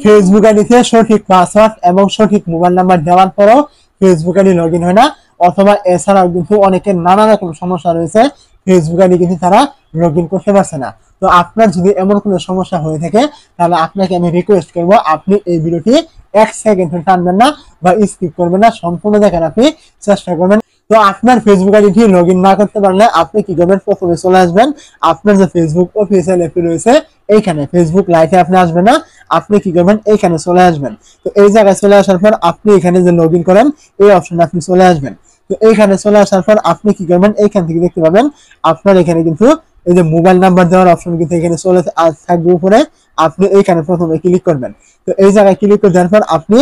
Facebook আইডিতে সঠিক password এবং সঠিক মোবাইল নাম্বার দেওয়ার পরও ফেসবুক আইডি লগ ইন হয় না, অথবা এছাড়াও কিন্তু অনেকের নানা রকম সমস্যা রয়েছে, ফেসবুক আইডি কিন্তু তারা লগ ইন করতে পারছে না। তো আপনার যদি এমন কোনো সমস্যা হয়ে থাকে, তাহলে আপনাকে আমি রিকোয়েস্ট করবো আপনি এই ভিডিওটি 1 সেকেন্ড টানবেন না বা স্কিপ করবেন না, সম্পূর্ণ দেখেন, আপনি চেষ্টা করবেন। তো আপনার ফেসবুক আইডি লগ ইন না করতে পারলে আপনি কি করবেন, প্রথমে চলে আসবেন আপনার যে ফেসবুক অফিসিয়াল অ্যাপটি রয়েছে এইখানে, ফেসবুক লাইভে আপনি আসবেন না, আপনি কি করবেন এইখানে চলে আসবেন। তো এই জায়গায় চলে আসার পর আপনি এখানে যে লগ ইন করেন এই অপশনে আপনি চলে আসবেন। তো এইখানে চলে আসার পর আপনি কি করবেন, এইখান থেকে দেখতে পাবেন আপনার এখানে কিন্তু এই যে মোবাইল নাম্বার দেওয়ার অপশন কিন্তু এখানে চলে থাকবে উপরে, আপনি এইখানে প্রথমে ক্লিক করবেন। তো এই জায়গায় ক্লিক করে দেওয়ার পর আপনি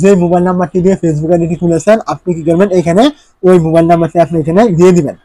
যে মোবাইল নাম্বারটি দিয়ে ফেসবুক আইডি খুলেছেন আপনি কি করবেন, এখানে ওই মোবাইল নাম্বারটি আপনি এখানে দিয়ে দিবেন।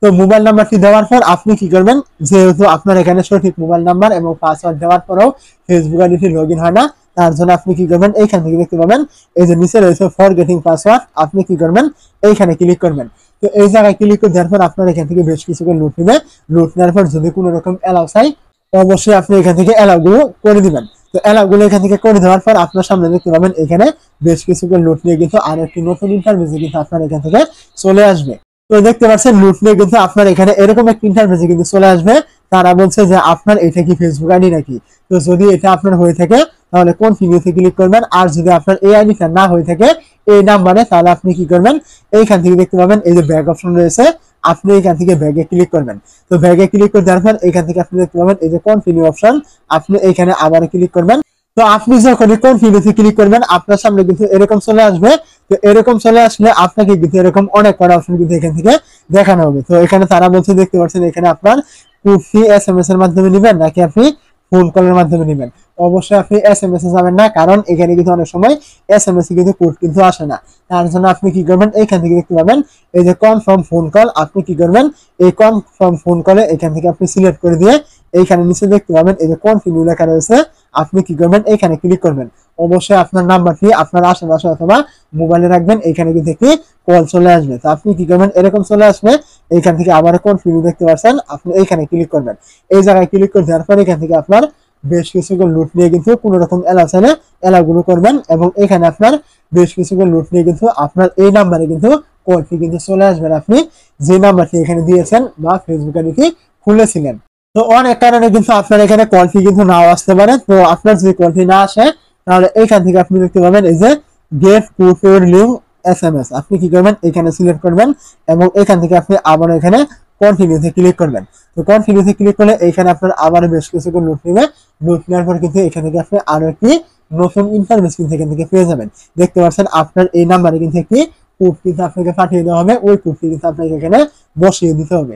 তো মোবাইল নাম্বারটি দেওয়ার পর আপনি কি করবেন, যেহেতু আপনার এখানে সঠিক মোবাইল নাম্বার এবং পাসওয়ার্ড দেওয়ার পরেও ফেসবুক আইডিটি লগ ইন হয় না, তার জন্য আপনি কি করবেন, এইখান থেকে দেখতে পাবেন এই যে নিচে রয়েছে ফরগেটিং পাসওয়ার্ড, আপনি কি করবেন এইখানে ক্লিক করবেন। তো এই জায়গায় ক্লিক করে দেওয়ার পর আপনার এখান থেকে বেশ কিছু লুট নেবে, লুট নেওয়ার পর যদি কোনো রকম অ্যালাউ চাই অবশ্যই আপনি এখান থেকে অ্যালাউ গুলো করে দিবেন। তো অ্যালাউ গুলো এখান থেকে করে দেওয়ার পর আপনার সামনে দেখতে পাবেন এখানে বেশ কিছু লুট নিয়ে কিন্তু আর একটি নতুন ইন্টারভিউ কিন্তু আপনার এখান থেকে চলে আসবে। তো দেখতে পাচ্ছেন লুট নিয়ে কিন্তু আপনার এখানে এরকম একটা ইন্টারফেসে কিন্তু চলে আসবে, তারা বলছে যে আপনার এটা কি ফেসবুক আইডি নাকি। তো যদি এটা আপনার হয়ে থাকে তাহলে কন্টিনিউতে ক্লিক করবেন, আর যদি আপনার এই আইডিটা না হয়ে থাকে এই নাম্বারে, তাহলে আপনি কি করবেন, এইখান থেকে দেখতে পাবেন এই যে ব্যাক অপশন রয়েছে, আপনি এখান থেকে ব্যাগে ক্লিক করবেন। তো ব্যাগে ক্লিক করে দেওয়ার পর এখান থেকে আপনি দেখতে পাবেন এই যে কন্টিনিউ অপশন, আপনি এখানে আবার ক্লিক করবেন। তো আপনি যখন কন্টিনিউতে ক্লিক করবেন আপনার সামনে কিন্তু এরকম চলে আসবে। তো এরকম চলে আসলে আপনাকে কিন্তু এরকম অনেক কটা অপশন কিন্তু এখান থেকে দেখানো হবে। তো এখানে তারা বলছে দেখতে পাচ্ছেন এখানে আপনার কুফি এসএমএস এর মাধ্যমে নেবেন নাকি আপনি ফোন কলের মাধ্যমে নেবেন। অবশ্যই আপনি এসএমএস এ যাবেন না, কারণ এখানে কিন্তু অনেক সময় এসএমএস এ কিন্তু কোড কিন্তু আসে না। তার জন্য আপনি কি করবেন, এইখান থেকে দেখতে পাবেন এই যে কনফার্ম ফোন কল, আপনি কি করবেন এই কনফার্ম ফোন কলে এখান থেকে আপনি সিলেক্ট করে দিয়ে এইখানে নিচে দেখতে পাবেন এই যে কন্টিনিউ লেখা রয়েছে, আপনি কি করবেন এইখানে ক্লিক করবেন। অবশ্যই আপনার নাম্বারটি আপনার আশেপাশে অথবা মোবাইলে রাখবেন, এইখানে কিন্তু একটি কল চলে আসবে। তো আপনি কি করবেন, এরকম চলে আসবে এইখান থেকে আবার কন্টিনিউ দেখতে পাচ্ছেন, আপনি এইখানে ক্লিক করবেন। এই জায়গায় ক্লিক করে দেওয়ার পর এখান থেকে আপনার বেশ কিছু লুট নিয়ে কিন্তু কোনো রকম এলাও চাইলে এলাও গুলো করবেন, এবং এখানে আপনার বেশ কিছু লুট নিয়ে কিন্তু আপনার এই নাম্বারে কিন্তু কলটি কিন্তু চলে আসবেন, আপনি যে নাম্বারটি এখানে দিয়েছেন বা ফেসবুক আইডিটি খুলেছিলেন। তো অনেক কারণে কিন্তু আপনার এখানে কলটি কিন্তু নাও আসতে পারে। তো আপনার যদি কলটি না আসে তাহলে এইখান থেকে আপনি দেখতে পাবেন এই যে get proof your link SMS, আপনি কি করবেন এখানে সিলেক্ট করবেন এবং এখান থেকে আপনি আবার এখানে কন্টিনিউতে ক্লিক করবেন। তো কন্টিনিউতে ক্লিক করলে এখানে আপনার আবার বেশ কিছু নোট নেবে, নোট নেওয়ার পর কিন্তু এখান থেকে আপনি আরো একটি নতুন ইনফরমেশন কিন্তু এখান থেকে পেয়ে যাবেন। দেখতে পাচ্ছেন আপনার এই নাম্বারে কিন্তু একটি কোড কিন্তু আপনাকে পাঠিয়ে দেওয়া হবে, ওই কোডটি কিন্তু আপনাকে এখানে বসিয়ে দিতে হবে।